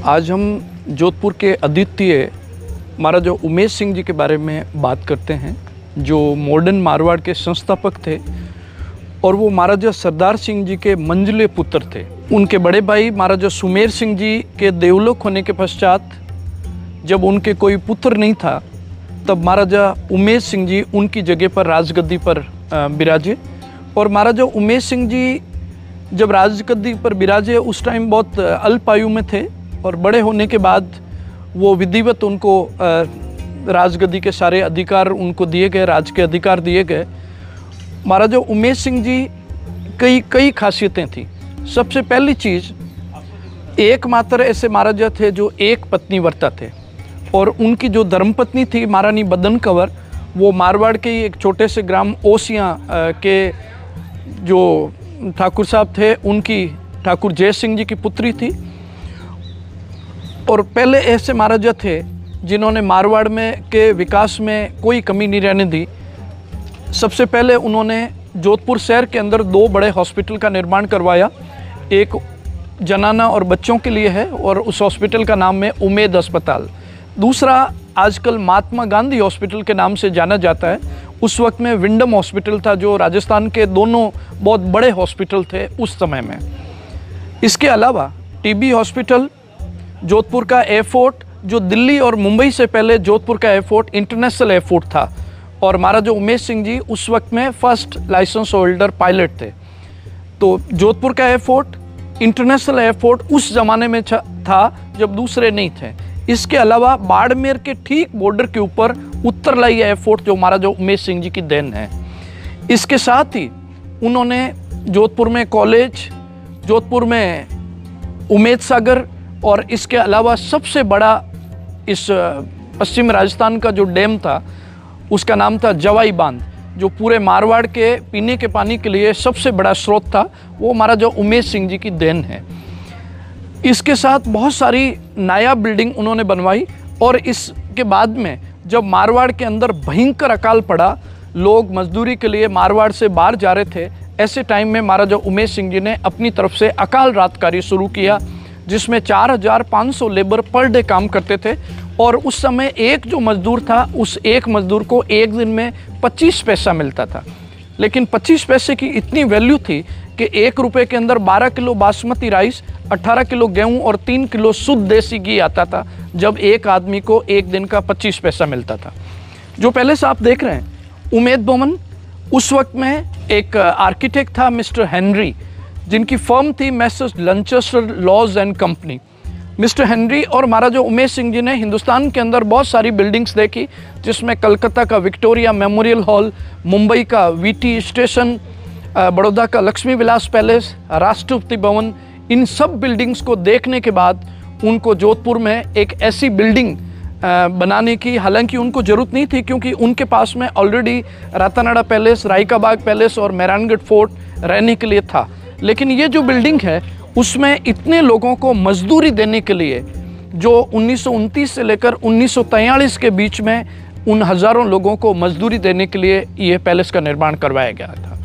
आज हम जोधपुर के अद्वितीय महाराजा उमेश सिंह जी के बारे में बात करते हैं, जो मॉडर्न मारवाड़ के संस्थापक थे और वो महाराजा सरदार सिंह जी के मंझले पुत्र थे। उनके बड़े भाई महाराजा सुमेर सिंह जी के देवलोक होने के पश्चात जब उनके कोई पुत्र नहीं था, तब महाराजा उमेश सिंह जी उनकी जगह पर राजगद्दी पर विराजे। और महाराजा उमेश सिंह जी जब राजगद्दी पर विराजे उस टाइम बहुत अल्प आयु में थे, और बड़े होने के बाद वो विधिवत उनको राजगद्दी के सारे अधिकार उनको दिए गए, राज के अधिकार दिए गए। महाराजा उमेश सिंह जी कई खासियतें थी। सबसे पहली चीज़, एकमात्र ऐसे महाराजा थे जो एक पत्नी वर्ता थे, और उनकी जो धर्मपत्नी थी महारानी बदन कंवर, वो मारवाड़ के ही एक छोटे से ग्राम ओसिया के जो ठाकुर साहब थे उनकी ठाकुर जय सिंह जी की पुत्री थी। और पहले ऐसे महाराजा थे जिन्होंने मारवाड़ में के विकास में कोई कमी नहीं रहने दी। सबसे पहले उन्होंने जोधपुर शहर के अंदर 2 बड़े हॉस्पिटल का निर्माण करवाया। एक जनाना और बच्चों के लिए है और उस हॉस्पिटल का नाम है उमेद अस्पताल। दूसरा आजकल महात्मा गांधी हॉस्पिटल के नाम से जाना जाता है। उस वक्त में विंडम हॉस्पिटल था, जो राजस्थान के दोनों बहुत बड़े हॉस्पिटल थे उस समय में। इसके अलावा टीबी हॉस्पिटल, जोधपुर का एयरपोर्ट, जो दिल्ली और मुंबई से पहले जोधपुर का एयरपोर्ट इंटरनेशनल एयरपोर्ट था, और महाराजा उमेश सिंह जी उस वक्त में फर्स्ट लाइसेंस होल्डर पायलट थे। तो जोधपुर का एयरपोर्ट इंटरनेशनल एयरपोर्ट उस ज़माने में था जब दूसरे नहीं थे। इसके अलावा बाड़मेर के ठीक बॉर्डर के ऊपर उत्तरलाई एयरपोर्ट, जो महाराजा उमेश सिंह जी की देन है। इसके साथ ही उन्होंने जोधपुर में कॉलेज, जोधपुर में उमेद सागर, और इसके अलावा सबसे बड़ा इस पश्चिम राजस्थान का जो डैम था उसका नाम था जवाई बांध, जो पूरे मारवाड़ के पीने के पानी के लिए सबसे बड़ा स्रोत था, वो महाराजा उमेश सिंह जी की देन है। इसके साथ बहुत सारी नायाब बिल्डिंग उन्होंने बनवाई। और इसके बाद में जब मारवाड़ के अंदर भयंकर अकाल पड़ा, लोग मजदूरी के लिए मारवाड़ से बाहर जा रहे थे, ऐसे टाइम में महाराजा उमेश सिंह जी ने अपनी तरफ से अकाल रात कार्य शुरू किया, जिसमें 4500 लेबर पर डे काम करते थे। और उस समय एक जो मजदूर था, उस एक मजदूर को एक दिन में 25 पैसा मिलता था। लेकिन 25 पैसे की इतनी वैल्यू थी कि 1 रुपये के अंदर 12 किलो बासमती राइस, 18 किलो गेहूं और 3 किलो शुद्ध देसी घी आता था, जब एक आदमी को एक दिन का 25 पैसा मिलता था। जो पहले से आप देख रहे हैं उमेद भवन, उस वक्त में एक आर्किटेक्ट था मिस्टर हेनरी, जिनकी फर्म थी messrs Lanchester Lodge and company. Mister Henry और महाराजा उमेश सिंह जी ने हिंदुस्तान के अंदर बहुत सारी बिल्डिंग्स देखी, जिसमें कलकत्ता का विक्टोरिया मेमोरियल हॉल, मुंबई का वीटी स्टेशन, बड़ौदा का लक्ष्मी विलास पैलेस, राष्ट्रपति भवन। इन सब बिल्डिंग्स को देखने के बाद उनको जोधपुर में एक ऐसी बिल्डिंग बनाने की, हालांकि उनको ज़रूरत नहीं थी, क्योंकि उनके पास में ऑलरेडी रातानाडा पैलेस, रायका बाग पैलेस और मेहरानगढ़ फोर्ट रहने के लिए था। लेकिन ये जो बिल्डिंग है उसमें इतने लोगों को मजदूरी देने के लिए, जो 1929 से लेकर 1943 के बीच में उन हज़ारों लोगों को मजदूरी देने के लिए ये पैलेस का निर्माण करवाया गया था।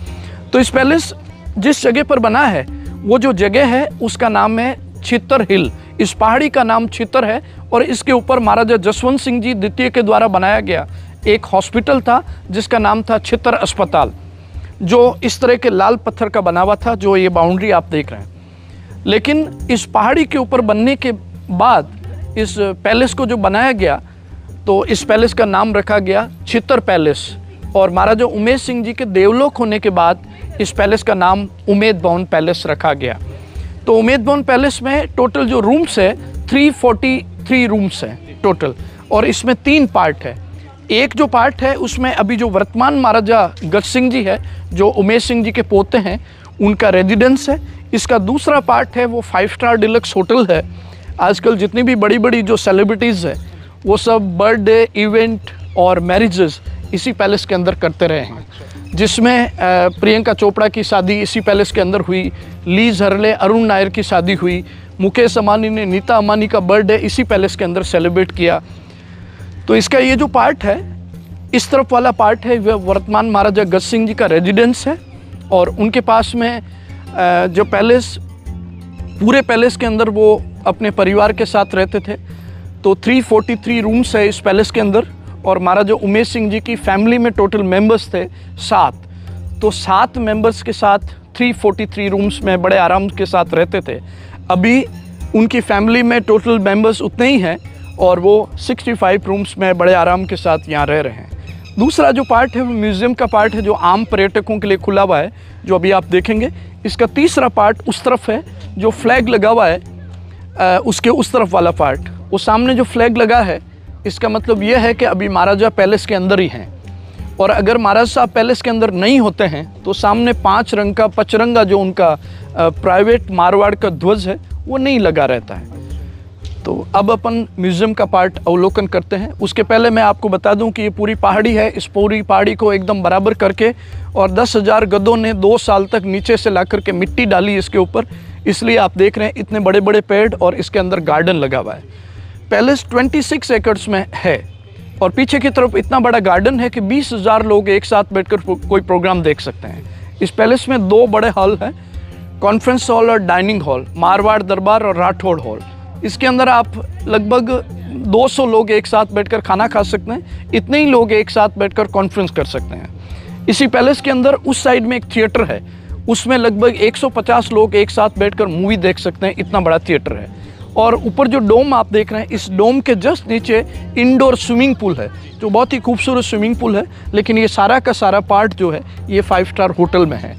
तो इस पैलेस जिस जगह पर बना है, वो जो जगह है उसका नाम है छितर हिल। इस पहाड़ी का नाम छितर है, और इसके ऊपर महाराजा जसवंत सिंह जी द्वितीय के द्वारा बनाया गया एक हॉस्पिटल था, जिसका नाम था छितर अस्पताल, जो इस तरह के लाल पत्थर का बना हुआ था, जो ये बाउंड्री आप देख रहे हैं। लेकिन इस पहाड़ी के ऊपर बनने के बाद इस पैलेस को जो बनाया गया, तो इस पैलेस का नाम रखा गया छितर पैलेस। और महाराजा उमेश सिंह जी के देवलोक होने के बाद इस पैलेस का नाम उमेद भवन पैलेस रखा गया। तो उमेद भवन पैलेस में टोटल जो रूम्स है 343 रूम्स हैं टोटल, और इसमें 3 पार्ट है। एक जो पार्ट है उसमें अभी जो वर्तमान महाराजा गज सिंह जी है, जो उमेश सिंह जी के पोते हैं, उनका रेजिडेंस है। इसका दूसरा पार्ट है वो 5 स्टार डिलक्स होटल है। आजकल जितनी भी बड़ी बड़ी जो सेलिब्रिटीज़ है, वो सब बर्थडे इवेंट और मैरिजेस इसी पैलेस के अंदर करते रहे हैं, जिसमें प्रियंका चोपड़ा की शादी इसी पैलेस के अंदर हुई, लीज हरले अरुण नायर की शादी हुई, मुकेश अंबानी ने नीता अंबानी का बर्थडे इसी पैलेस के अंदर सेलिब्रेट किया। तो इसका ये जो पार्ट है, इस तरफ वाला पार्ट है, वह वर्तमान महाराजा गज सिंह जी का रेजिडेंस है। और उनके पास में जो पैलेस, पूरे पैलेस के अंदर वो अपने परिवार के साथ रहते थे। तो 343 रूम्स है इस पैलेस के अंदर, और महाराजा उमेश सिंह जी की फैमिली में टोटल मेंबर्स थे 7। तो 7 मेंबर्स के साथ 343 रूम्स में बड़े आराम के साथ रहते थे। अभी उनकी फैमिली में टोटल मेंबर्स उतने ही हैं और वो 65 रूम्स में बड़े आराम के साथ यहाँ रह रहे हैं। दूसरा जो पार्ट है वो म्यूज़ियम का पार्ट है, जो आम पर्यटकों के लिए खुला हुआ है, जो अभी आप देखेंगे। इसका तीसरा पार्ट उस तरफ है, जो फ्लैग लगा हुआ है उसके उस तरफ वाला पार्ट। वो सामने जो फ्लैग लगा है, इसका मतलब ये है कि अभी महाराजा पैलेस के अंदर ही हैं। और अगर महाराज साहब पैलेस के अंदर नहीं होते हैं तो सामने 5 रंग का पचरंगा जो उनका प्राइवेट मारवाड़ का ध्वज है वो नहीं लगा रहता है। तो अब अपन म्यूज़ियम का पार्ट अवलोकन करते हैं। उसके पहले मैं आपको बता दूं कि ये पूरी पहाड़ी है। इस पूरी पहाड़ी को एकदम बराबर करके और 10,000 गधों ने 2 साल तक नीचे से ला करके मिट्टी डाली इसके ऊपर, इसलिए आप देख रहे हैं इतने बड़े बड़े पेड़ और इसके अंदर गार्डन लगा हुआ है। पैलेस 26 एकड़्स में है और पीछे की तरफ इतना बड़ा गार्डन है कि 20,000 लोग एक साथ बैठकर कोई प्रोग्राम देख सकते हैं। इस पैलेस में 2 बड़े हॉल हैं, कॉन्फ्रेंस हॉल और डाइनिंग हॉल, मारवाड़ दरबार और राठौड़ हॉल। इसके अंदर आप लगभग 200 लोग एक साथ बैठकर खाना खा सकते हैं। इतने ही लोग एक साथ बैठकर कॉन्फ्रेंस कर सकते हैं। इसी पैलेस के अंदर उस साइड में एक थिएटर है, उसमें लगभग 150 लोग एक साथ बैठकर मूवी देख सकते हैं, इतना बड़ा थिएटर है। और ऊपर जो डोम आप देख रहे हैं, इस डोम के जस्ट नीचे इंडोर स्विमिंग पूल है, जो बहुत ही खूबसूरत स्विमिंग पूल है। लेकिन ये सारा का सारा पार्ट जो है ये 5 स्टार होटल में है।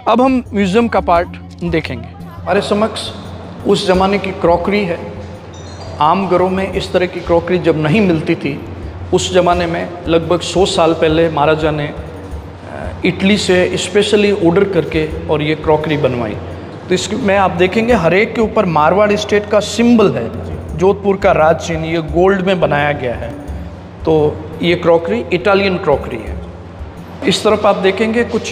अब हम म्यूज़ियम का पार्ट देखेंगे। हमारे समक्ष उस ज़माने की क्रॉकरी है। आम घरों में इस तरह की क्रॉकरी जब नहीं मिलती थी, उस ज़माने में लगभग 100 साल पहले महाराजा ने इटली से स्पेशली ऑर्डर करके और ये क्रॉकरी बनवाई। तो इसमें आप देखेंगे हर एक के ऊपर मारवाड़ स्टेट का सिंबल है, जोधपुर का राज चिन्ह, ये गोल्ड में बनाया गया है। तो ये क्रॉकरी इटालियन क्रॉकरी है। इस तरफ आप देखेंगे कुछ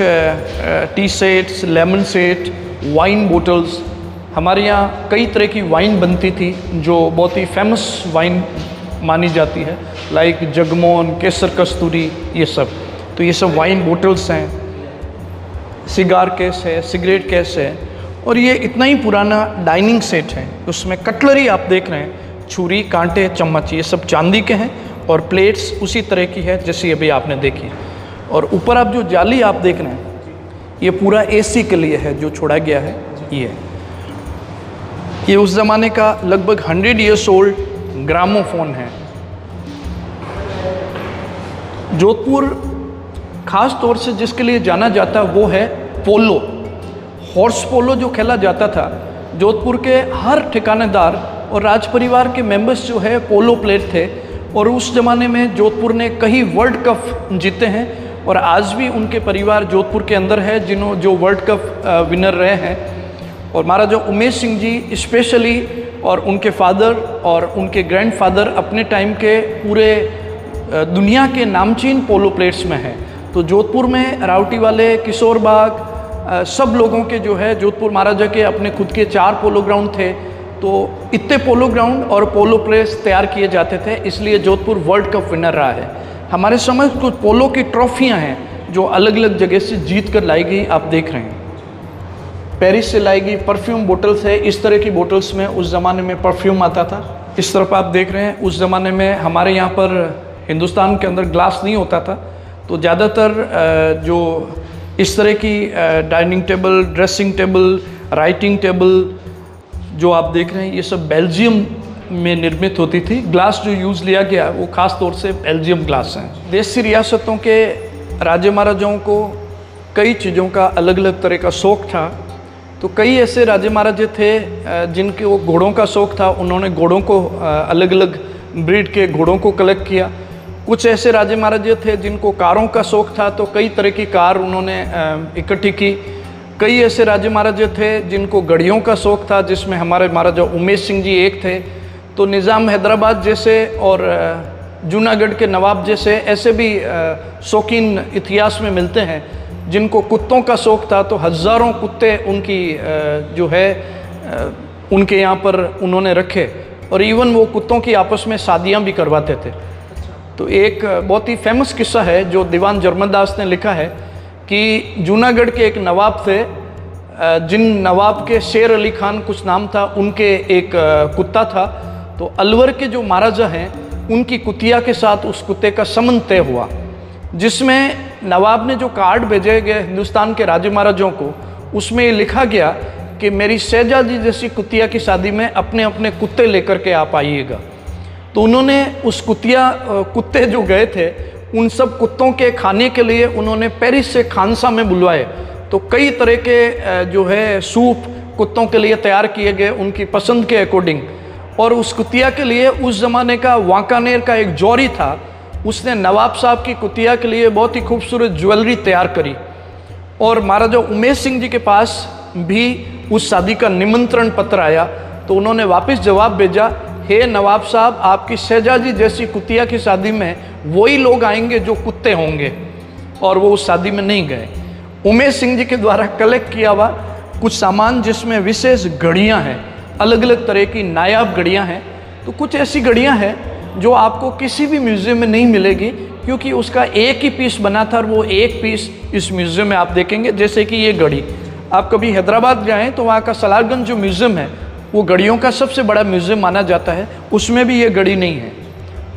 T sets, lemon set, wine bottles. हमारे यहाँ कई तरह की वाइन बनती थी जो बहुत ही फेमस वाइन मानी जाती है, लाइक जगमोहन, केसर कस्तूरी, ये सब। तो ये सब वाइन बोटल्स हैं। सिगार केस है, सिगरेट केस है। और ये इतना ही पुराना डाइनिंग सेट है, उसमें कटलरी आप देख रहे हैं, छुरी, कांटे, चम्मच, ये सब चांदी के हैं। और प्लेट्स उसी तरह की है जैसे अभी आपने देखी। और ऊपर आप जो जाली आप देख रहे हैं, ये पूरा एसी के लिए है जो छोड़ा गया है। ये उस ज़माने का लगभग 100 ईयर्स ओल्ड ग्रामोफोन है। जोधपुर खास तौर से जिसके लिए जाना जाता वो है पोलो। हॉर्स पोलो जो खेला जाता था, जोधपुर के हर ठिकानेदार और राज परिवार के मेंबर्स जो है पोलो प्लेयर थे। और उस ज़माने में जोधपुर ने कई वर्ल्ड कप जीते हैं और आज भी उनके परिवार जोधपुर के अंदर है जो वर्ल्ड कप विनर रहे हैं। और महाराजा उमेश सिंह जी स्पेशली और उनके फादर और उनके ग्रैंडफादर अपने टाइम के पूरे दुनिया के नामचीन पोलो प्लेयर्स में हैं। तो जोधपुर में रावटी वाले, किशोर बाग, सब लोगों के जो है जोधपुर महाराजा के अपने खुद के 4 पोलो ग्राउंड थे। तो इतने पोलो ग्राउंड और पोलो प्लेयर्स तैयार किए जाते थे, इसलिए जोधपुर वर्ल्ड कप विनर रहा है। हमारे समझ कुछ पोलो की ट्रॉफियां हैं जो अलग अलग जगह से जीत कर लाई गई, आप देख रहे हैं। पेरिस से लाई गई परफ्यूम बोटल्स है। इस तरह की बोटल्स में उस ज़माने में परफ्यूम आता था। इस तरफ आप देख रहे हैं, उस ज़माने में हमारे यहाँ पर हिंदुस्तान के अंदर ग्लास नहीं होता था, तो ज़्यादातर जो इस तरह की dining table, dressing table, writing table जो आप देख रहे हैं, ये सब बेल्जियम में निर्मित होती थी। ग्लास जो यूज़ लिया गया वो ख़ास तौर से बेल्जियम ग्लास हैं। देश की रियासतों के राजे महाराजाओं को कई चीज़ों का अलग अलग तरह का शौक़ था। तो कई ऐसे राजे महाराजे थे जिनके वो घोड़ों का शौक़ था, उन्होंने घोड़ों को अलग अलग ब्रीड के घोड़ों को कलेक्ट किया। कुछ ऐसे राजे महाराजे थे जिनको कारों का शौक़ था, तो कई तरह की कार उन्होंने इकट्ठी की। कई ऐसे राजे महाराजे थे जिनको गढ़ियों का शौक़ था, जिसमें हमारे महाराजा उमेश सिंह जी एक थे। तो निज़ाम हैदराबाद जैसे और जूनागढ़ के नवाब जैसे ऐसे भी शौकीन इतिहास में मिलते हैं जिनको कुत्तों का शौक़ था। तो हज़ारों कुत्ते उनकी जो है उनके यहाँ पर उन्होंने रखे और इवन वो कुत्तों की आपस में शादियाँ भी करवाते थे। तो एक बहुत ही फेमस किस्सा है जो दीवान जर्मनदास ने लिखा है कि जूनागढ़ के एक नवाब थे जिन नवाब के शेर अली खान कुछ नाम था, उनके एक कुत्ता था। तो अलवर के जो महाराजा हैं उनकी कुतिया के साथ उस कुत्ते का संबंध तय हुआ, जिसमें नवाब ने जो कार्ड भेजे गए हिंदुस्तान के राजे महाराजाओं को, उसमें ये लिखा गया कि मेरी शहजादी जैसी कुतिया की शादी में अपने अपने कुत्ते लेकर के आप आइएगा। तो उन्होंने उस कुत्ते जो गए थे, उन सब कुत्तों के खाने के लिए उन्होंने पेरिस से खानसा में बुलवाए। तो कई तरह के जो है सूप कुत्तों के लिए तैयार किए गए उनकी पसंद के अकॉर्डिंग। और उस कुतिया के लिए उस ज़माने का वांकानेर का एक जौहरी था, उसने नवाब साहब की कुतिया के लिए बहुत ही खूबसूरत ज्वेलरी तैयार करी। और महाराजा उमेश सिंह जी के पास भी उस शादी का निमंत्रण पत्र आया। तो उन्होंने वापस जवाब भेजा, हे नवाब साहब, आपकी शहजादी जैसी कुतिया की शादी में वही लोग आएंगे जो कुत्ते होंगे। और वो उस शादी में नहीं गए। उमेश सिंह जी के द्वारा कलेक्ट किया हुआ कुछ सामान, जिसमें विशेष घड़ियाँ हैं, अलग अलग तरह की नायाब घड़ियाँ हैं। तो कुछ ऐसी घड़ियाँ हैं जो आपको किसी भी म्यूज़ियम में नहीं मिलेगी, क्योंकि उसका एक ही पीस बना था और वो एक पीस इस म्यूज़ियम में आप देखेंगे। जैसे कि ये घड़ी, आप कभी हैदराबाद जाएँ तो वहाँ का सलारगंज जो म्यूज़ियम है वो घड़ियों का सबसे बड़ा म्यूज़ियम माना जाता है, उसमें भी ये घड़ी नहीं है।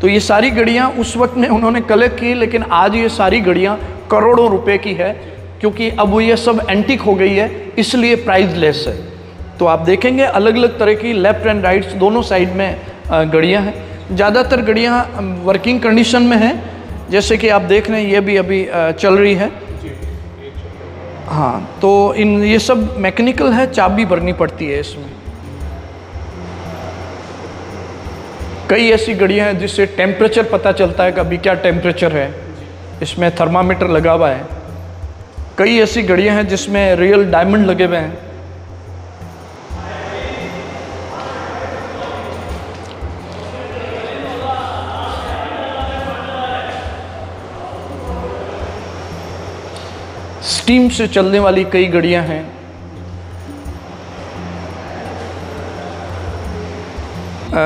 तो ये सारी घड़ियाँ उस वक्त में उन्होंने कलेक्ट की, लेकिन आज ये सारी घड़ियाँ करोड़ों रुपए की है, क्योंकि अब वो ये सब एंटीक हो गई है, इसलिए प्राइस लेस है। तो आप देखेंगे अलग अलग तरह की लेफ्ट एंड राइट दोनों साइड में घड़ियाँ हैं। ज़्यादातर घड़ियाँ वर्किंग कंडीशन में हैं, जैसे कि आप देख रहे हैं ये भी अभी चल रही है। हाँ, तो ये सब मैकेनिकल है, चाबी भरनी पड़ती है इसमें। कई ऐसी घड़ियाँ हैं जिससे टेम्परेचर पता चलता है, कभी क्या टेम्परेचर है, इसमें थर्मामीटर लगा हुआ है। कई ऐसी घड़ियाँ हैं जिसमें रियल डायमंड लगे हुए हैं। स्टीम से चलने वाली कई घड़ियाँ हैं।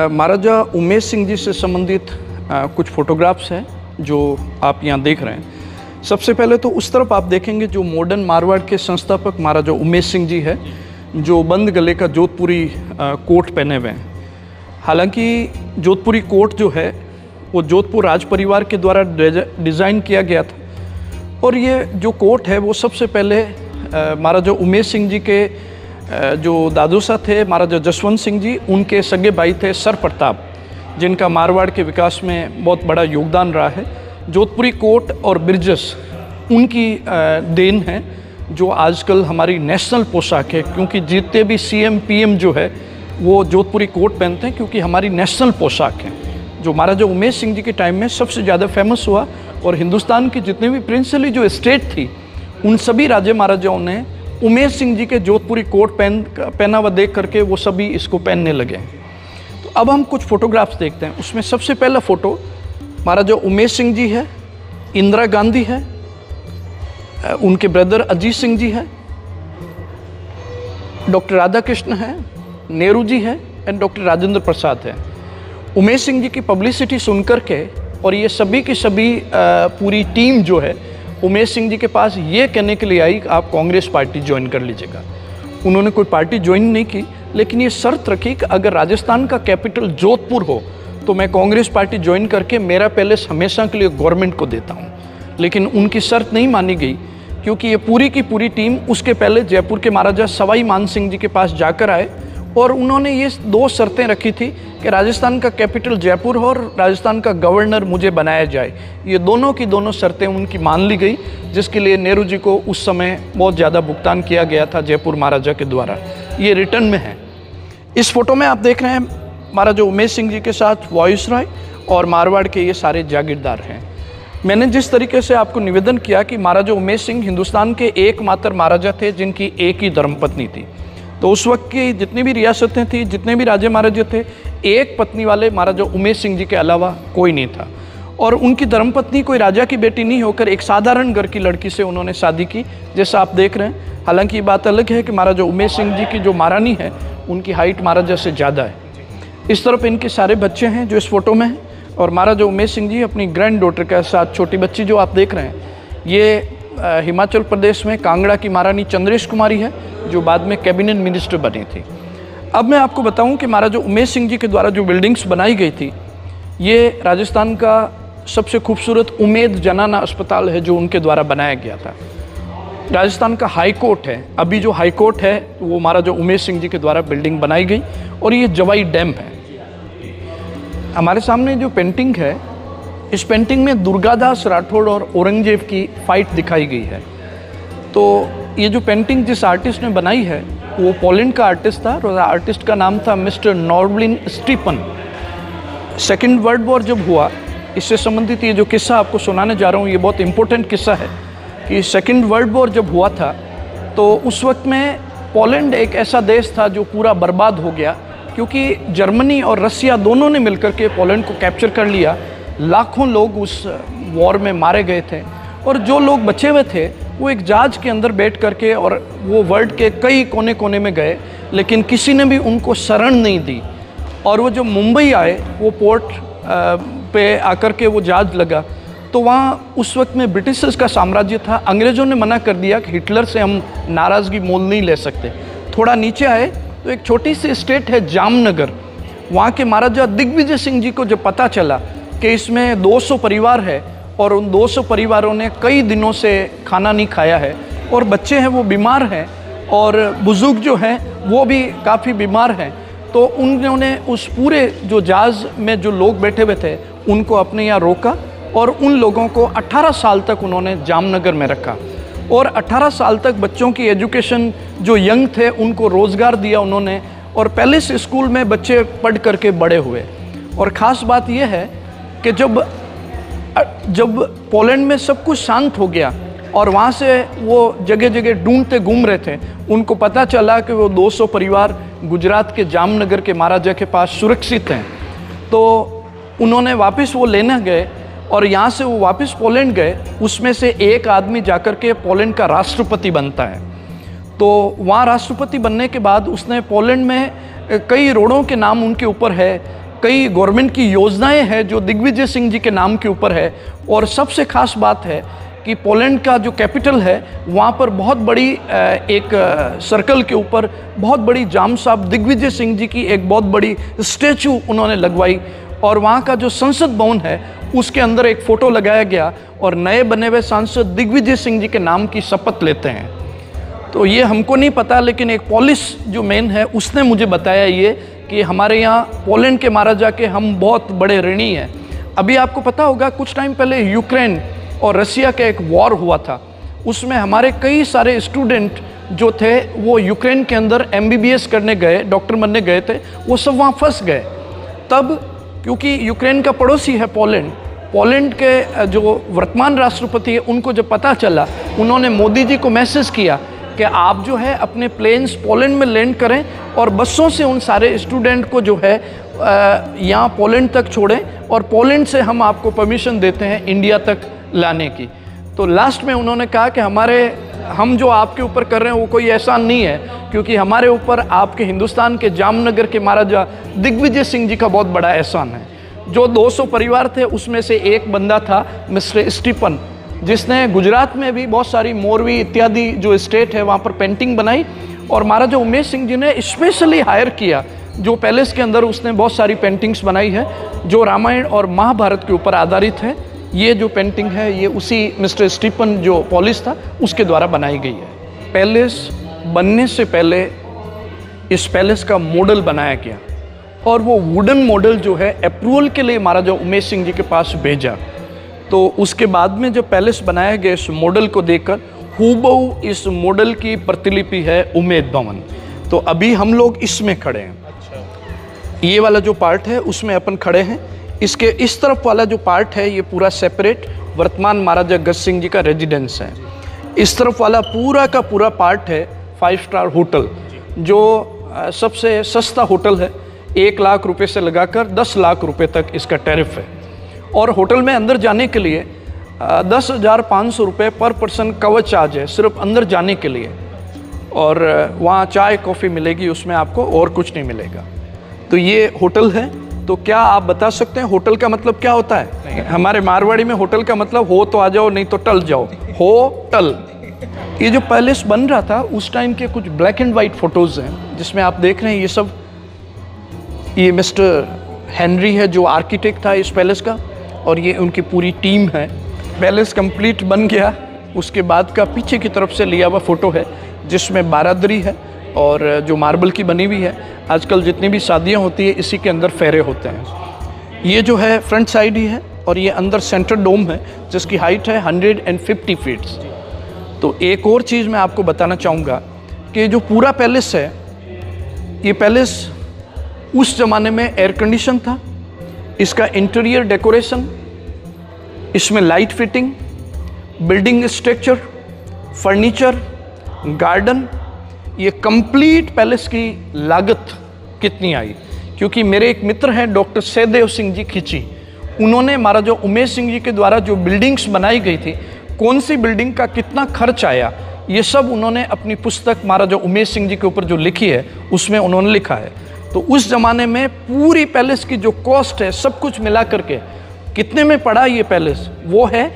महाराजा उमेश सिंह जी से संबंधित कुछ फोटोग्राफ्स हैं जो आप यहाँ देख रहे हैं। सबसे पहले तो उस तरफ आप देखेंगे जो मॉडर्न मारवाड़ के संस्थापक महाराजा उमेश सिंह जी है, जो बंद गले का जोधपुरी कोट पहने हुए हैं। हालांकि जोधपुरी कोट जो है वो जोधपुर राज परिवार के द्वारा डिज़ाइन किया गया था। और ये जो कोट है वो सबसे पहले महाराजा उमेश सिंह जी के जो दादोसा थे महाराजा जसवंत सिंह जी, उनके सगे भाई थे सर प्रताप, जिनका मारवाड़ के विकास में बहुत बड़ा योगदान रहा है। जोधपुरी कोट और बिरजस उनकी देन है, जो आजकल हमारी नेशनल पोशाक है, क्योंकि जितने भी सीएम पीएम जो है वो जोधपुरी कोट पहनते हैं, क्योंकि हमारी नेशनल पोशाक है, जो महाराजा उमेश सिंह जी के टाइम में सबसे ज़्यादा फेमस हुआ। और हिंदुस्तान की जितनी भी प्रिंसली जो स्टेट थी, उन सभी राजे महाराजाओं ने उमेश सिंह जी के जोधपुरी कोट पहना हुआ देख करके वो सभी इसको पहनने लगे। तो अब हम कुछ फोटोग्राफ्स देखते हैं। उसमें सबसे पहला फ़ोटो महाराजा उमेश सिंह जी है, इंदिरा गांधी है, उनके ब्रदर अजीत सिंह जी है, डॉक्टर राधा कृष्ण है, नेहरू जी है एंड डॉक्टर राजेंद्र प्रसाद है। उमेश सिंह जी की पब्लिसिटी सुनकर के और ये सभी की सभी पूरी टीम जो है उमेश सिंह जी के पास ये कहने के लिए आई कि आप कांग्रेस पार्टी ज्वाइन कर लीजिएगा। उन्होंने कोई पार्टी ज्वाइन नहीं की, लेकिन ये शर्त रखी कि अगर राजस्थान का कैपिटल जोधपुर हो तो मैं कांग्रेस पार्टी ज्वाइन करके मेरा पैलेस हमेशा के लिए गवर्नमेंट को देता हूँ। लेकिन उनकी शर्त नहीं मानी गई, क्योंकि ये पूरी की पूरी टीम उसके पहले जयपुर के महाराजा सवाई मान सिंह जी के पास जाकर आए और उन्होंने ये दो शर्तें रखी थी कि राजस्थान का कैपिटल जयपुर हो और राजस्थान का गवर्नर मुझे बनाया जाए। ये दोनों की दोनों शर्तें उनकी मान ली गई, जिसके लिए नेहरू जी को उस समय बहुत ज़्यादा भुगतान किया गया था जयपुर महाराजा के द्वारा। ये रिटर्न में है। इस फोटो में आप देख रहे हैं महाराजा उमेश सिंह जी के साथ वायसराय और मारवाड़ के ये सारे जागीरदार हैं। मैंने जिस तरीके से आपको निवेदन किया कि महाराजा उमेश सिंह हिंदुस्तान के एकमात्र महाराजा थे जिनकी एक ही धर्मपत्नी थी। तो उस वक्त की जितनी भी रियासतें थी, जितने भी राजे महाराजे थे, एक पत्नी वाले महाराजा उमेश सिंह जी के अलावा कोई नहीं था। और उनकी धर्मपत्नी कोई राजा की बेटी नहीं होकर एक साधारण घर की लड़की से उन्होंने शादी की, जैसा आप देख रहे हैं। हालांकि ये बात अलग है कि महाराजा उमेश सिंह जी की जो महारानी है उनकी हाइट महाराजा से ज़्यादा है। इस तरफ इनके सारे बच्चे हैं जो इस फोटो में हैं, और महाराजा उमेश सिंह जी अपनी ग्रैंड डॉटर के साथ, छोटी बच्ची जो आप देख रहे हैं, ये हिमाचल प्रदेश में कांगड़ा की महारानी चंद्रेश कुमारी है, जो बाद में कैबिनेट मिनिस्टर बनी थी। अब मैं आपको बताऊं कि महाराजा उमेश सिंह जी के द्वारा जो बिल्डिंग्स बनाई गई थी, ये राजस्थान का सबसे खूबसूरत उमेद जनाना अस्पताल है जो उनके द्वारा बनाया गया था। राजस्थान का हाई कोर्ट है, अभी जो हाई कोर्ट है वो महाराजा उमेश सिंह जी के द्वारा बिल्डिंग बनाई गई। और ये जवाई डैम है। हमारे सामने जो पेंटिंग है, इस पेंटिंग में दुर्गादास राठौड़ और औरंगजेब की फाइट दिखाई गई है। तो ये जो पेंटिंग जिस आर्टिस्ट ने बनाई है वो पोलैंड का आर्टिस्ट था और आर्टिस्ट का नाम था mister नॉर्बलिन Stephen. Second world war जब हुआ, इससे संबंधित ये जो किस्सा आपको सुनाने जा रहा हूँ ये बहुत इम्पोर्टेंट किस्सा है कि सेकेंड वर्ल्ड वॉर जब हुआ था तो उस वक्त में पोलैंड एक ऐसा देश था जो पूरा बर्बाद हो गया, क्योंकि जर्मनी और रसिया दोनों ने मिलकर के पोलैंड को कैप्चर कर लिया। लाखों लोग उस वॉर में मारे गए थे और जो लोग बचे हुए थे वो एक जहाज के अंदर बैठ करके और वो वर्ल्ड के कई कोने कोने में गए, लेकिन किसी ने भी उनको शरण नहीं दी। और वो जब मुंबई आए, वो पोर्ट पे आकर के वो जहाज लगा, तो वहाँ उस वक्त में ब्रिटिशर्स का साम्राज्य था। अंग्रेज़ों ने मना कर दिया कि हिटलर से हम नाराज़गी मोल नहीं ले सकते। थोड़ा नीचे आए तो एक छोटी सी स्टेट है जामनगर। वहाँ के महाराजा दिग्विजय सिंह जी को जब पता चला कि इसमें 200 परिवार है और उन 200 परिवारों ने कई दिनों से खाना नहीं खाया है और बच्चे हैं वो बीमार हैं और बुजुर्ग जो हैं वो भी काफ़ी बीमार हैं, तो उन्होंने उस पूरे जो जहाज़ में जो लोग बैठे हुए थे उनको अपने यहाँ रोका और उन लोगों को 18 साल तक उन्होंने जामनगर में रखा। और 18 साल तक बच्चों की एजुकेशन, जो यंग थे उनको रोज़गार दिया उन्होंने, और पहले से स्कूल में बच्चे पढ़ करके बड़े हुए। और ख़ास बात यह है कि जब पोलैंड में सब कुछ शांत हो गया और वहाँ से वो जगह जगह ढूंढते घूम रहे थे, उनको पता चला कि वो 200 परिवार गुजरात के जामनगर के महाराजा के पास सुरक्षित हैं। तो उन्होंने वापस वो लेने गए और यहाँ से वो वापस पोलैंड गए। उसमें से एक आदमी जाकर के पोलैंड का राष्ट्रपति बनता है। तो वहाँ राष्ट्रपति बनने के बाद उसने पोलैंड में कई रोडों के नाम उनके ऊपर है, कई गवर्नमेंट की योजनाएं हैं जो दिग्विजय सिंह जी के नाम के ऊपर है। और सबसे ख़ास बात है कि पोलैंड का जो कैपिटल है वहाँ पर बहुत बड़ी एक सर्कल के ऊपर बहुत बड़ी जाम साहब दिग्विजय सिंह जी की एक बहुत बड़ी स्टैचू उन्होंने लगवाई। और वहाँ का जो संसद भवन है उसके अंदर एक फ़ोटो लगाया गया और नए बने हुए सांसद दिग्विजय सिंह जी के नाम की शपथ लेते हैं। तो ये हमको नहीं पता, लेकिन एक पोलिश जो मैन है उसने मुझे बताया ये कि हमारे यहाँ पोलैंड के महाराजा के हम बहुत बड़े ऋणी हैं। अभी आपको पता होगा कुछ टाइम पहले यूक्रेन और रसिया का एक वॉर हुआ था, उसमें हमारे कई सारे स्टूडेंट जो थे वो यूक्रेन के अंदर MBBS करने गए, डॉक्टर बनने गए थे, वो सब वहाँ फंस गए। तब क्योंकि यूक्रेन का पड़ोसी है पोलैंड के जो वर्तमान राष्ट्रपति है उनको जब पता चला, उन्होंने मोदी जी को मैसेज किया कि आप जो है अपने प्लेन्स पोलैंड में लैंड करें और बसों से उन सारे स्टूडेंट को जो है यहाँ पोलैंड तक छोड़ें और पोलैंड से हम आपको परमिशन देते हैं इंडिया तक लाने की। तो लास्ट में उन्होंने कहा कि हम जो आपके ऊपर कर रहे हैं वो कोई एहसान नहीं है, क्योंकि हमारे ऊपर आपके हिंदुस्तान के जामनगर के महाराजा दिग्विजय सिंह जी का बहुत बड़ा एहसान है। जो 200 परिवार थे उसमें से एक बंदा था मिस्टर स्टीपन, जिसने गुजरात में भी बहुत सारी मोरवी इत्यादि जो स्टेट है वहाँ पर पेंटिंग बनाई। और महाराजा उमेश सिंह जी ने स्पेशली हायर किया, जो पैलेस के अंदर उसने बहुत सारी पेंटिंग्स बनाई है जो रामायण और महाभारत के ऊपर आधारित है। ये जो पेंटिंग है ये उसी मिस्टर स्टीफन जो पॉलिश था उसके द्वारा बनाई गई है। पैलेस बनने से पहले इस पैलेस का मॉडल बनाया गया और वो वुडन मॉडल जो है अप्रूवल के लिए महाराजा उमेश सिंह जी के पास भेजा। तो उसके बाद में जब पैलेस बनाया गया इस मॉडल को देखकर हूबहू इस मॉडल की प्रतिलिपि है उमेद भवन। तो अभी हम लोग इसमें खड़े हैं। ये वाला जो पार्ट है उसमें अपन खड़े हैं। इसके इस तरफ वाला जो पार्ट है ये पूरा सेपरेट वर्तमान महाराजा गज सिंह जी का रेजिडेंस है। इस तरफ वाला पूरा का पूरा पार्ट है 5 स्टार होटल, जो सबसे सस्ता होटल है। 1 लाख रुपए से लगाकर 10 लाख रुपए तक इसका टैरिफ है। और होटल में अंदर जाने के लिए 10,500 रुपये पर पर्सन कवर चार्ज है सिर्फ अंदर जाने के लिए। और वहाँ चाय कॉफ़ी मिलेगी, उसमें आपको और कुछ नहीं मिलेगा। तो ये होटल है। तो क्या आप बता सकते हैं होटल का मतलब क्या होता है? हमारे मारवाड़ी में होटल का मतलब हो तो आ जाओ नहीं तो टल जाओ। होटल ये जो पैलेस बन रहा था उस टाइम के कुछ ब्लैक एंड वाइट फोटोज़ हैं जिसमें आप देख रहे हैं ये मिस्टर हेनरी है जो आर्किटेक्ट था इस पैलेस का, और ये उनकी पूरी टीम है। पैलेस कंप्लीट बन गया उसके बाद का पीछे की तरफ से लिया हुआ फ़ोटो है जिसमें बारादरी है और जो मार्बल की बनी हुई है। आजकल जितनी भी शादियाँ होती है इसी के अंदर फेरे होते हैं। ये जो है फ्रंट साइड ही है और ये अंदर सेंटर डोम है जिसकी हाइट है 150 फीट्स। तो एक और चीज़ मैं आपको बताना चाहूँगा कि जो पूरा पैलेस है, ये पैलेस उस ज़माने में एयर कंडीशन था। इसका इंटीरियर डेकोरेशन, इसमें light fitting, building structure, furniture, garden, ये कंप्लीट पैलेस की लागत कितनी आई। क्योंकि मेरे एक मित्र हैं डॉक्टर सहदेव सिंह जी खिची, उन्होंने महाराजा उमेश सिंह जी के द्वारा जो बिल्डिंग्स बनाई गई थी, कौन सी बिल्डिंग का कितना खर्च आया, ये सब उन्होंने अपनी पुस्तक महाराजा उमेश सिंह जी के ऊपर जो लिखी है उसमें उन्होंने लिखा है। तो उस ज़माने में पूरी पैलेस की जो कॉस्ट है सब कुछ मिला करके कितने में पड़ा ये पैलेस, वो है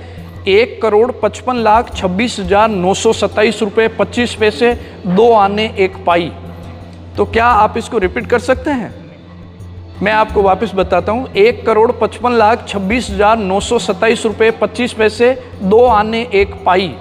1,55,26,927 रुपये 25 पैसे 2 आने 1 पाई। तो क्या आप इसको रिपीट कर सकते हैं? मैं आपको वापस बताता हूँ, 1,55,26,927 रुपये 25 पैसे 2 आने 1 पाई,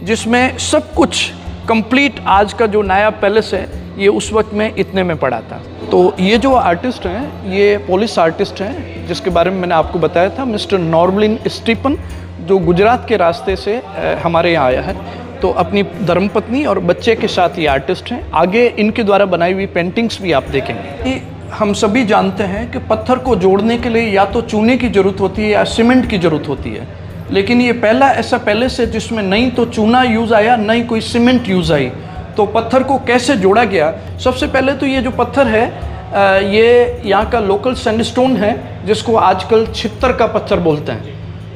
जिसमें सब कुछ कंप्लीट आज का जो नया पैलेस है ये उस वक्त में इतने में पड़ा था। तो ये जो आर्टिस्ट हैं ये पोलिश आर्टिस्ट हैं जिसके बारे में मैंने आपको बताया था, मिस्टर नॉर्बलिन स्टीफन, जो गुजरात के रास्ते से हमारे यहाँ आया है। तो अपनी धर्मपत्नी और बच्चे के साथ ये आर्टिस्ट हैं। आगे इनके द्वारा बनाई हुई पेंटिंग्स भी आप देखेंगे। हम सभी जानते हैं कि पत्थर को जोड़ने के लिए या तो चूने की ज़रूरत होती है या सीमेंट की ज़रूरत होती है, लेकिन ये पहला ऐसा पैलेस है जिसमें नहीं तो चूना यूज़ आया, नहीं कोई सीमेंट यूज़ आई। तो पत्थर को कैसे जोड़ा गया? सबसे पहले तो ये जो पत्थर है ये यहाँ का लोकल सैंडस्टोन है जिसको आजकल छित्तर का पत्थर बोलते हैं।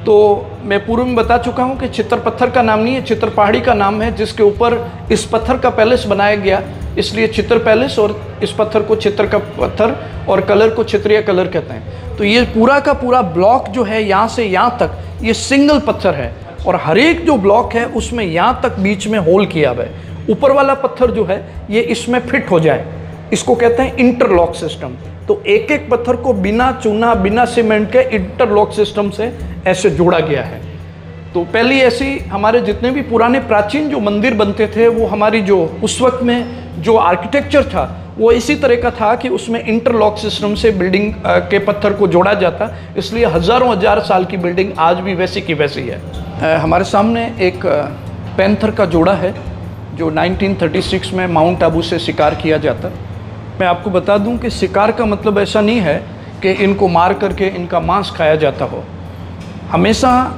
तो मैं पूर्व में बता चुका हूँ कि छित्तर पत्थर का नाम नहीं है, छित्तर पहाड़ी का नाम है जिसके ऊपर इस पत्थर का पैलेस बनाया गया, इसलिए छित्तर पैलेस। और इस पत्थर को छित्तर का पत्थर और कलर को छित्रिया कलर कहते हैं। तो ये पूरा का पूरा ब्लॉक जो है यहाँ से यहाँ तक ये सिंगल पत्थर है और हर एक जो ब्लॉक है उसमें यहाँ तक बीच में होल किया हुआ है। ऊपर वाला पत्थर जो है ये इसमें फिट हो जाए, इसको कहते हैं इंटरलॉक सिस्टम। तो एक एक पत्थर को बिना चूना बिना सीमेंट के इंटरलॉक सिस्टम से ऐसे जोड़ा गया है। तो पहली ऐसी हमारे जितने भी पुराने प्राचीन जो मंदिर बनते थे वो हमारी जो उस वक्त में जो आर्किटेक्चर था वो इसी तरह का था कि उसमें इंटरलॉक सिस्टम से बिल्डिंग के पत्थर को जोड़ा जाता, इसलिए हज़ारों हजार साल की बिल्डिंग आज भी वैसी की वैसी है। हमारे सामने एक पैंथर का जोड़ा है जो 1936 में माउंट आबू से शिकार किया जाता। मैं आपको बता दूं कि शिकार का मतलब ऐसा नहीं है कि इनको मार करके इनका मांस खाया जाता हो। हमेशा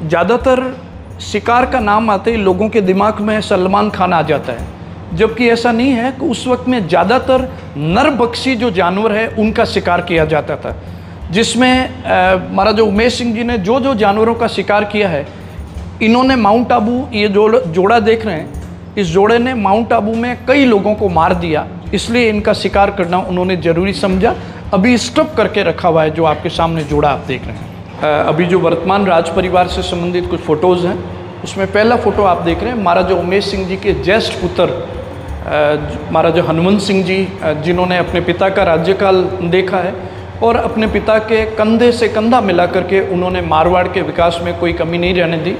ज़्यादातर शिकार का नाम आते ही लोगों के दिमाग में सलमान खान आ जाता है, जबकि ऐसा नहीं है कि उस वक्त में ज़्यादातर नरभक्षी जो जानवर है उनका शिकार किया जाता था, जिसमें महाराजा उमेश सिंह जी ने जो जो जानवरों का शिकार किया है, इन्होंने माउंट आबू ये जोड़ा देख रहे हैं, इस जोड़े ने माउंट आबू में कई लोगों को मार दिया, इसलिए इनका शिकार करना उन्होंने ज़रूरी समझा। अभी स्टॉप करके रखा हुआ है जो आपके सामने जोड़ा आप देख रहे हैं। अभी जो वर्तमान राज परिवार से संबंधित कुछ फ़ोटोज़ हैं उसमें पहला फ़ोटो आप देख रहे हैं महाराजा उमेश सिंह जी के ज्येष्ठ पुत्र महाराजा हनुमंत सिंह जी, जिन्होंने अपने पिता का राज्यकाल देखा है और अपने पिता के कंधे से कंधा मिला करके उन्होंने मारवाड़ के विकास में कोई कमी नहीं रहने दी।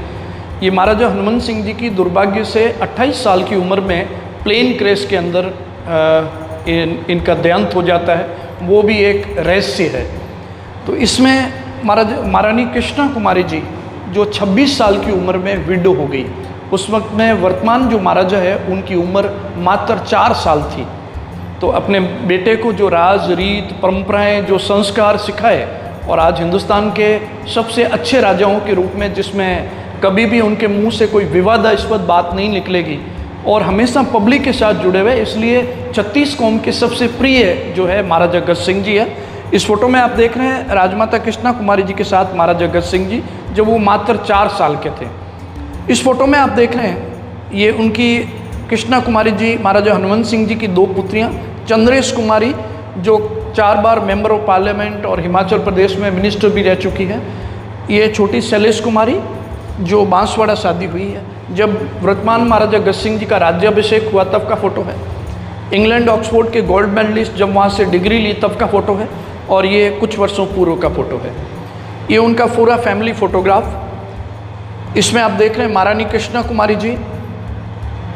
ये महाराजा हनुमंत सिंह जी की दुर्भाग्य से 28 साल की उम्र में प्लेन क्रैश के अंदर इनका देहांत हो जाता है, वो भी एक रहस्य है। तो इसमें महारानी कृष्णा कुमारी जी जो 26 साल की उम्र में विडो हो गई, उस वक्त में वर्तमान जो महाराजा है उनकी उम्र मात्र 4 साल थी। तो अपने बेटे को जो राज रीत परंपराएं जो संस्कार सिखाए और आज हिंदुस्तान के सबसे अच्छे राजाओं के रूप में जिसमें कभी भी उनके मुंह से कोई विवादास्पद बात नहीं निकलेगी और हमेशा पब्लिक के साथ जुड़े हुए, इसलिए 36 कौम के सबसे प्रिय जो है महाराजा अगस्त सिंह जी है। इस फोटो में आप देख रहे हैं राजमाता कृष्णा कुमारी जी के साथ महाराजा अगस्त सिंह जी जब वो मात्र 4 साल के थे। इस फोटो में आप देख रहे हैं ये उनकी कृष्णा कुमारी जी महाराजा हनुमंत सिंह जी की 2 पुत्रियां, चंद्रेश कुमारी जो 4 बार मेंबर ऑफ पार्लियामेंट और हिमाचल प्रदेश में मिनिस्टर भी रह चुकी है, ये छोटी शैलेश कुमारी जो बांसवाड़ा शादी हुई है, जब वर्तमान महाराजा गज सिंह जी का राज्याभिषेक हुआ तब का फ़ोटो है। इंग्लैंड ऑक्सफोर्ड के गोल्ड मेडलिस्ट जब वहाँ से डिग्री ली तब का फ़ोटो है। और ये कुछ वर्षों पूर्व का फ़ोटो है। ये उनका पूरा फैमिली फ़ोटोग्राफ। इसमें आप देख रहे हैं महारानी कृष्णा कुमारी जी,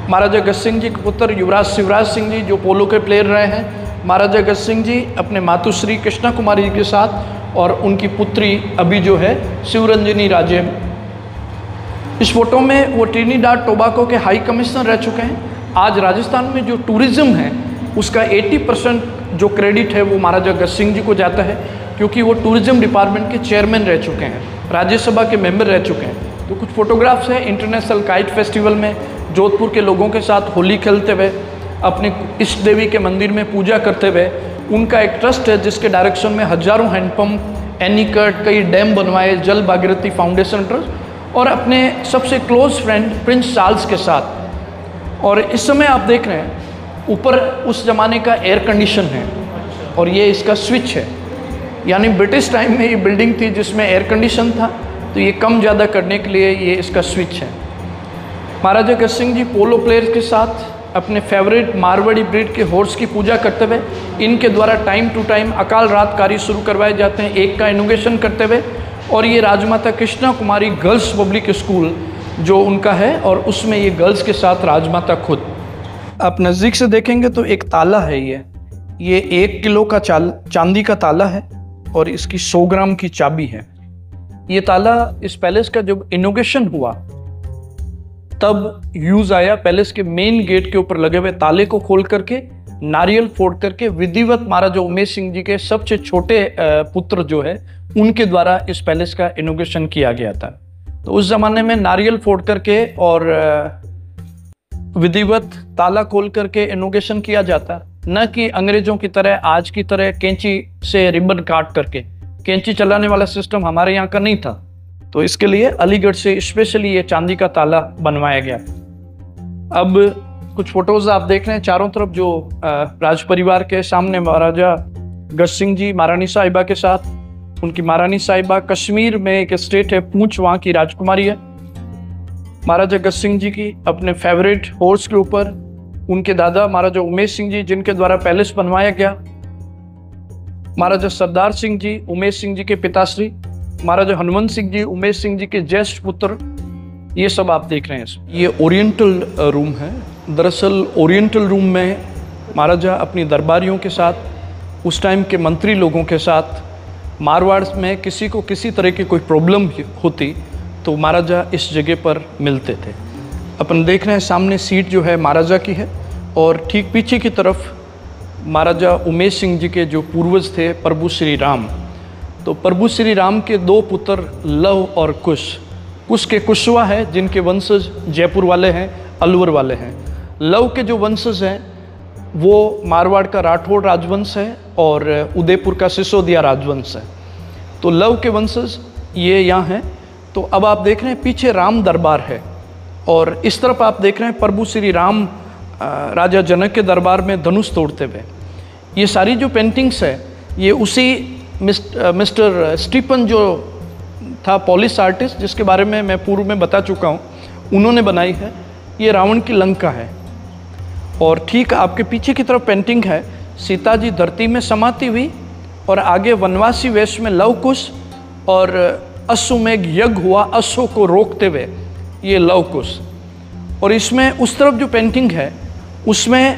महाराजा गज सिंह जी के पुत्र युवराज शिवराज सिंह जी जो पोलो के प्लेयर रहे हैं, महाराजा गज सिंह जी अपने मातुश्री कृष्णा कुमारी जी के साथ, और उनकी पुत्री अभी जो है शिवरंजनी राजे। इस फोटो में वो ट्रिनिडाद टोबाको के हाई कमिश्नर रह चुके हैं। आज राजस्थान में जो टूरिज़्म है उसका 80% जो क्रेडिट है वो महाराजा गज सिंह जी को जाता है, क्योंकि वो टूरिज़्म डिपार्टमेंट के चेयरमैन रह चुके हैं, राज्यसभा के मेंबर रह चुके हैं। तो कुछ फोटोग्राफ्स हैं इंटरनेशनल काइट फेस्टिवल में जोधपुर के लोगों के साथ होली खेलते हुए, अपने इष्ट देवी के मंदिर में पूजा करते हुए। उनका एक ट्रस्ट है जिसके डायरेक्शन में हज़ारों हैंडपम्प, एनीकट, कई डैम बनवाए, जल भागीरथी फाउंडेशन ट्रस्ट, और अपने सबसे क्लोज फ्रेंड प्रिंस चार्ल्स के साथ। और इस समय आप देख रहे हैं ऊपर उस ज़माने का एयर कंडीशन है और ये इसका स्विच है, यानी ब्रिटिश टाइम में ये बिल्डिंग थी जिसमें एयर कंडीशन था, तो ये कम ज़्यादा करने के लिए ये इसका स्विच है। महाराजा गज सिंह जी पोलो प्लेयर्स के साथ अपने फेवरेट मारवाड़ी ब्रीड के हॉर्स की पूजा करते हुए, इनके द्वारा टाइम टू टाइम अकाल रात कार्य शुरू करवाए जाते हैं, एक का इनोवेशन करते हुए। और ये राजमाता Krishna Kumari girls public school जो उनका है, और उसमें ये गर्ल्स के साथ राजमाता खुद। आप नज़दीक से देखेंगे तो एक ताला है, ये 1 किलो का चांदी का ताला है और इसकी 100 ग्राम की चाबी है। ये ताला इस पैलेस का जब इनोवेशन हुआ तब यूज़ आया। पैलेस के मेन गेट के ऊपर लगे हुए ताले को खोल करके, नारियल फोड़ करके विधिवत महाराजा उमेश सिंह जी के सबसे छोटे पुत्र जो है उनके द्वारा इस पैलेस का इनोवेशन किया गया था। तो उस ज़माने में नारियल फोड़ करके और विधिवत ताला खोल करके इनोवेशन किया जाता, न कि अंग्रेजों की तरह आज की तरह कैंची से रिबन काट करके। कैंची चलाने वाला सिस्टम हमारे यहाँ का नहीं था, तो इसके लिए अलीगढ़ से स्पेशली ये चांदी का ताला बनवाया गया। अब कुछ फोटोज आप देख रहे हैं चारों तरफ, जो राज परिवार के सामने महाराजा गज सिंह जी महारानी साहिबा के साथ, उनकी महारानी साहिबा कश्मीर में एक स्टेट है पूंछ, वहाँ की राजकुमारी है। महाराजा गज सिंह जी की अपने फेवरेट हॉर्स के ऊपर उनके दादा महाराजा उमेश सिंह जी जिनके द्वारा पैलेस बनवाया गया, महाराजा सरदार सिंह जी उमेश सिंह जी के पिताश्री, महाराजा हनुमंत सिंह जी उमेश सिंह जी के ज्येष्ठ पुत्र, ये सब आप देख रहे हैं। ये ओरिएंटल रूम है। दरअसल ओरिएंटल रूम में महाराजा अपनी दरबारियों के साथ, उस टाइम के मंत्री लोगों के साथ, मारवाड़ में किसी को किसी तरह की कोई प्रॉब्लम होती तो महाराजा इस जगह पर मिलते थे। अपन देख रहे हैं सामने सीट जो है महाराजा की है, और ठीक पीछे की तरफ महाराजा उमेश सिंह जी के जो पूर्वज थे प्रभु श्री राम। तो प्रभु श्री राम के 2 पुत्र लव और कुश। कुश के कुशवा है जिनके वंशज जयपुर वाले हैं, अलवर वाले हैं। लव के जो वंशज हैं वो मारवाड़ का राठौड़ राजवंश है और उदयपुर का सिसोदिया राजवंश है। तो लव के वंशज ये यहाँ हैं। तो अब आप देख रहे हैं पीछे राम दरबार है, और इस तरफ आप देख रहे हैं प्रभु श्री राम राजा जनक के दरबार में धनुष तोड़ते हुए। ये सारी जो पेंटिंग्स है ये उसी मिस्टर स्टीफन जो था पॉलिश आर्टिस्ट, जिसके बारे में मैं पूर्व में बता चुका हूँ, उन्होंने बनाई है। ये रावण की लंका है, और ठीक आपके पीछे की तरफ पेंटिंग है सीता जी धरती में समाती हुई, और आगे वनवासी वेश में लव कुश, और अश्वमेघ यज्ञ हुआ अश्व को रोकते हुए, ये लव कुश। और इसमें उस तरफ जो पेंटिंग है उसमें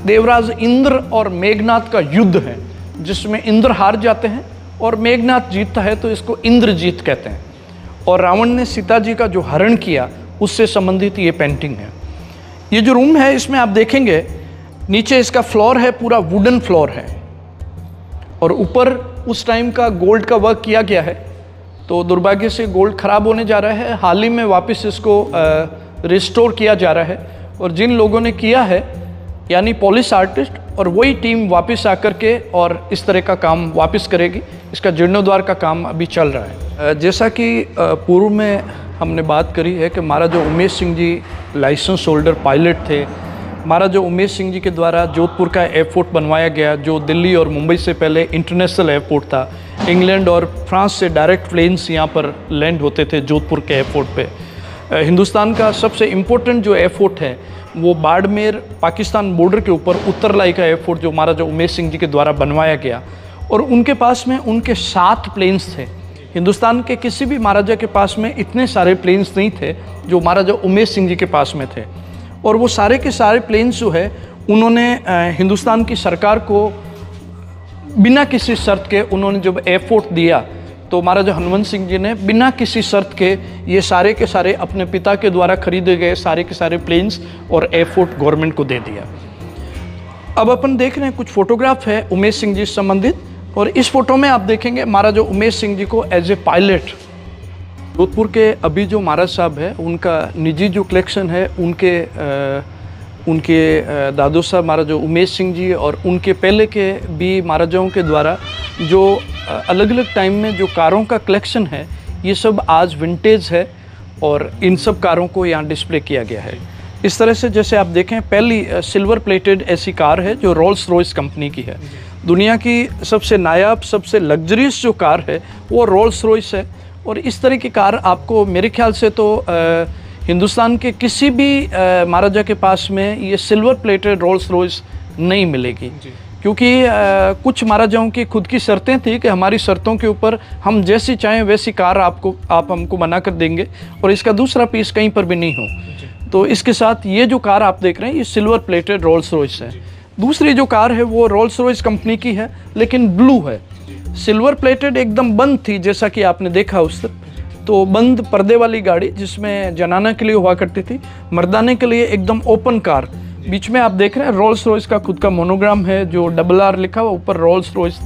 देवराज इंद्र और मेघनाथ का युद्ध है, जिसमें इंद्र हार जाते हैं और मेघनाथ जीतता है, तो इसको इंद्रजीत कहते हैं। और रावण ने सीता जी का जो हरण किया उससे संबंधित ये पेंटिंग है। ये जो रूम है इसमें आप देखेंगे नीचे इसका फ्लोर है, पूरा वुडन फ्लोर है, और ऊपर उस टाइम का गोल्ड का वर्क किया गया है। तो दुर्भाग्य से गोल्ड खराब होने जा रहा है, हाल ही में वापस इसको रिस्टोर किया जा रहा है। और जिन लोगों ने किया है यानी पॉलिश आर्टिस्ट, और वही टीम वापस आकर के और इस तरह का काम वापस करेगी। इसका जीर्णोद्धार का काम अभी चल रहा है। जैसा कि पूर्व में हमने बात करी है कि महाराजा Umesh Singh ji licence holder pilot थे। महाराजा उमेश सिंह जी के द्वारा जोधपुर का एयरपोर्ट बनवाया गया, जो दिल्ली और मुंबई से पहले इंटरनेशनल एयरपोर्ट था। इंग्लैंड और फ्रांस से डायरेक्ट प्लेन्स यहाँ पर लैंड होते थे जोधपुर के एयरपोर्ट पे। हिंदुस्तान का सबसे इम्पोर्टेंट जो एयरपोर्ट है वो बाड़मेर पाकिस्तान बॉर्डर के ऊपर उत्तरलाई का एयरपोर्ट जो महाराजा उमेश सिंह जी के द्वारा बनवाया गया, और उनके पास में उनके 7 प्लेन्स थे। हिंदुस्तान के किसी भी महाराजा के पास में इतने सारे प्लेन्स नहीं थे जो महाराजा उमेश सिंह जी के पास में थे। और वो सारे के सारे प्लेन्स जो है उन्होंने हिंदुस्तान की सरकार को बिना किसी शर्त के उन्होंने जब एयरपोर्ट दिया तो महाराजा हनुमंत सिंह जी ने बिना किसी शर्त के ये सारे के सारे अपने पिता के द्वारा खरीदे गए सारे के सारे प्लेन्स और एयरपोर्ट गवर्नमेंट को दे दिया। अब अपन देख रहे हैं कुछ फोटोग्राफ है उमेश सिंह जी से संबंधित, और इस फोटो में आप देखेंगे महाराजा उमेश सिंह जी को एज ए पायलट। जोधपुर के अभी जो महाराज साहब है उनका निजी जो कलेक्शन है उनके दादू साहब महाराजा उमेश सिंह जी और उनके पहले के भी महाराजाओं के द्वारा जो अलग अलग टाइम में जो कारों का कलेक्शन है ये सब आज विंटेज है और इन सब कारों को यहाँ डिस्प्ले किया गया है। इस तरह से जैसे आप देखें पहली सिल्वर प्लेटेड ऐसी कार है जो रोल्स रॉयस कंपनी की है। दुनिया की सबसे नायाब सबसे लग्जरियस जो कार है वो रोल्स रॉयस है, और इस तरह की कार आपको मेरे ख्याल से तो हिंदुस्तान के किसी भी महाराजा के पास में ये सिल्वर प्लेटेड रोल्स रॉयस नहीं मिलेगी, क्योंकि कुछ महाराजाओं की खुद की शर्तें थी कि हमारी शर्तों के ऊपर हम जैसी चाहें वैसी कार आप हमको बना कर देंगे और इसका दूसरा पीस कहीं पर भी नहीं हो। तो इसके साथ ये जो कार आप देख रहे हैं ये सिल्वर प्लेटेड रोल्स रॉयस है। दूसरी जो कार है वो रोल्स रॉयस कंपनी की है लेकिन ब्लू है। सिल्वर प्लेटेड एकदम बंद थी जैसा कि आपने देखा उस तरफ, तो बंद पर्दे वाली गाड़ी जिसमें जनाना के लिए हुआ करती थी, मर्दाने के लिए एकदम ओपन कार। बीच में आप देख रहे हैं रोल्स रॉयस का खुद का मोनोग्राम है जो RRR लिखा हुआ, ऊपर रोल्स रॉयस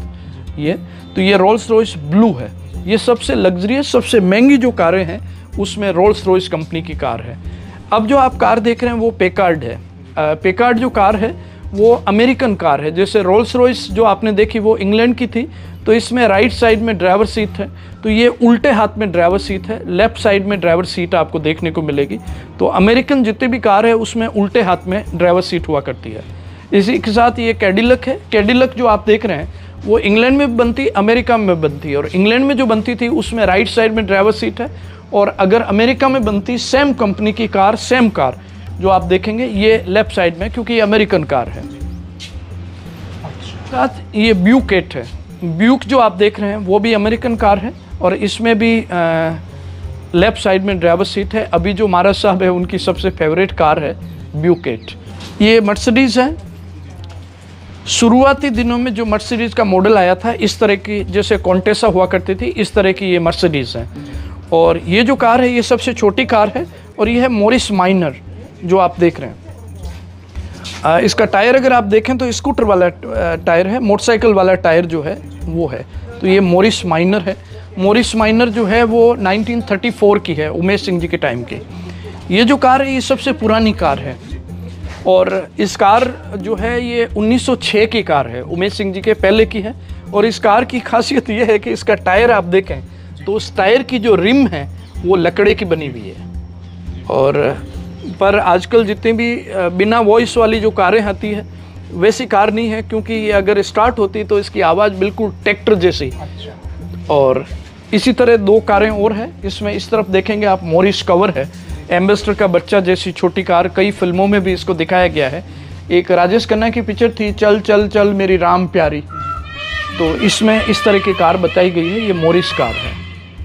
ये, तो ये रोल्स रॉयस ब्लू है। ये सबसे लग्जरियस सबसे महंगी जो कारें हैं उसमें रोल्स रॉयस कंपनी की कार है। अब जो आप कार देख रहे हैं वो पेकार्ड है। पेकार्ड जो कार है वो अमेरिकन कार है। जैसे रोल्स रॉयस जो आपने देखी वो इंग्लैंड की थी, तो इसमें राइट साइड में ड्राइवर सीट है, तो ये उल्टे हाथ में ड्राइवर सीट है, लेफ्ट साइड में ड्राइवर सीट आपको देखने को मिलेगी। तो अमेरिकन जितनी भी कार है उसमें उल्टे हाथ में ड्राइवर सीट हुआ करती है। इसी के साथ ये कैडिलक है। कैडिलक जो आप देख रहे हैं वो इंग्लैंड में बनती, अमेरिका में बनती, और इंग्लैंड में जो बनती थी उसमें राइट साइड में ड्राइवर सीट है, और अगर अमेरिका में बनती सेम कंपनी की कार सेम कार जो आप देखेंगे ये लेफ्ट साइड में, क्योंकि ये अमेरिकन कार है। साथ ये ब्यूकेट है। ब्यूक जो आप देख रहे हैं वो भी अमेरिकन कार है और इसमें भी लेफ्ट साइड में ड्राइवर सीट है। अभी जो महाराज साहब है उनकी सबसे फेवरेट कार है ब्यूकेट। ये मर्सिडीज़ है। शुरुआती दिनों में जो मर्सिडीज़ का मॉडल आया था इस तरह की, जैसे कॉन्टेसा हुआ करती थी, इस तरह की ये मर्सिडीज़ है। और ये जो कार है ये सबसे छोटी कार है और ये है मॉरिस माइनर जो आप देख रहे हैं। इसका टायर अगर आप देखें तो स्कूटर वाला टायर है, मोटरसाइकिल वाला टायर जो है वो है। तो ये मॉरिस माइनर है। मॉरिस माइनर जो है वो 1934 की है, उमेश सिंह जी के टाइम की। ये जो कार है ये सबसे पुरानी कार है, और इस कार जो है ये 1906 की कार है, उमेश सिंह जी के पहले की है। और इस कार की खासियत ये है कि इसका टायर आप देखें तो उस टायर की जो रिम है वो लकड़े की बनी हुई है। और पर आजकल जितनी भी बिना वॉइस वाली जो कारें आती है वैसी कार नहीं है, क्योंकि ये अगर स्टार्ट होती तो इसकी आवाज़ बिल्कुल ट्रैक्टर जैसी। और इसी तरह 2 कारें और हैं इसमें। इस तरफ देखेंगे आप मॉरिस कवर है, एम्बेसडर का बच्चा जैसी छोटी कार, कई फिल्मों में भी इसको दिखाया गया है। एक राजेश खन्ना की पिक्चर थी चल चल चल मेरी राम प्यारी, तो इसमें इस तरह की कार बताई गई है। ये मॉरिस कार है।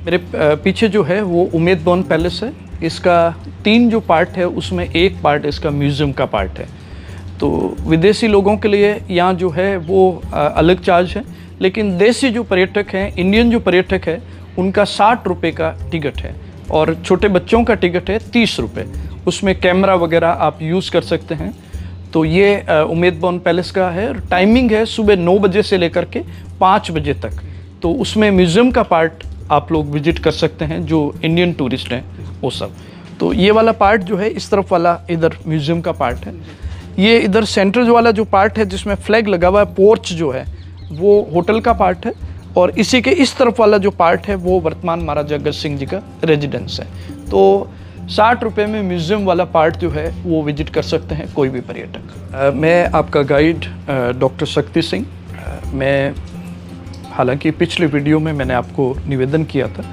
मेरे पीछे जो है वो उम्मेद भवन पैलेस है। इसका 3 जो पार्ट है उसमें एक पार्ट इसका म्यूज़ियम का पार्ट है। तो विदेशी लोगों के लिए यहाँ जो है वो अलग चार्ज है, लेकिन देसी जो पर्यटक हैं, इंडियन जो पर्यटक है, उनका 60 रुपये का टिकट है, और छोटे बच्चों का टिकट है 30 रुपये। उसमें कैमरा वगैरह आप यूज़ कर सकते हैं। तो ये उम्मेद भवन पैलेस का है। टाइमिंग है सुबह 9 बजे से लेकर के 5 बजे तक। तो उसमें म्यूज़ियम का पार्ट आप लोग विजिट कर सकते हैं जो इंडियन टूरिस्ट हैं वो सब। तो ये वाला पार्ट जो है इस तरफ वाला इधर म्यूज़ियम का पार्ट है। ये इधर सेंटर वाला जो पार्ट है जिसमें फ्लैग लगा हुआ है, पोर्च जो है वो होटल का पार्ट है, और इसी के इस तरफ वाला जो पार्ट है वो वर्तमान महाराजा अग्रज सिंह जी का रेजिडेंस है। तो 60 रुपये में म्यूज़ियम वाला पार्ट जो है वो विजिट कर सकते हैं कोई भी पर्यटक। मैं आपका गाइड डॉक्टर शक्ति सिंह। मैं हालांकि पिछले वीडियो में मैंने आपको निवेदन किया था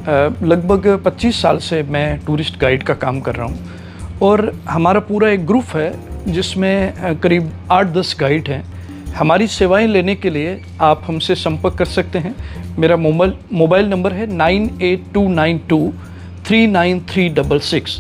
लगभग 25 साल से मैं टूरिस्ट गाइड का काम कर रहा हूँ और हमारा पूरा एक ग्रुप है जिसमें करीब 8-10 गाइड हैं। हमारी सेवाएं लेने के लिए आप हमसे संपर्क कर सकते हैं। मेरा मोबाइल नंबर है 9829239366।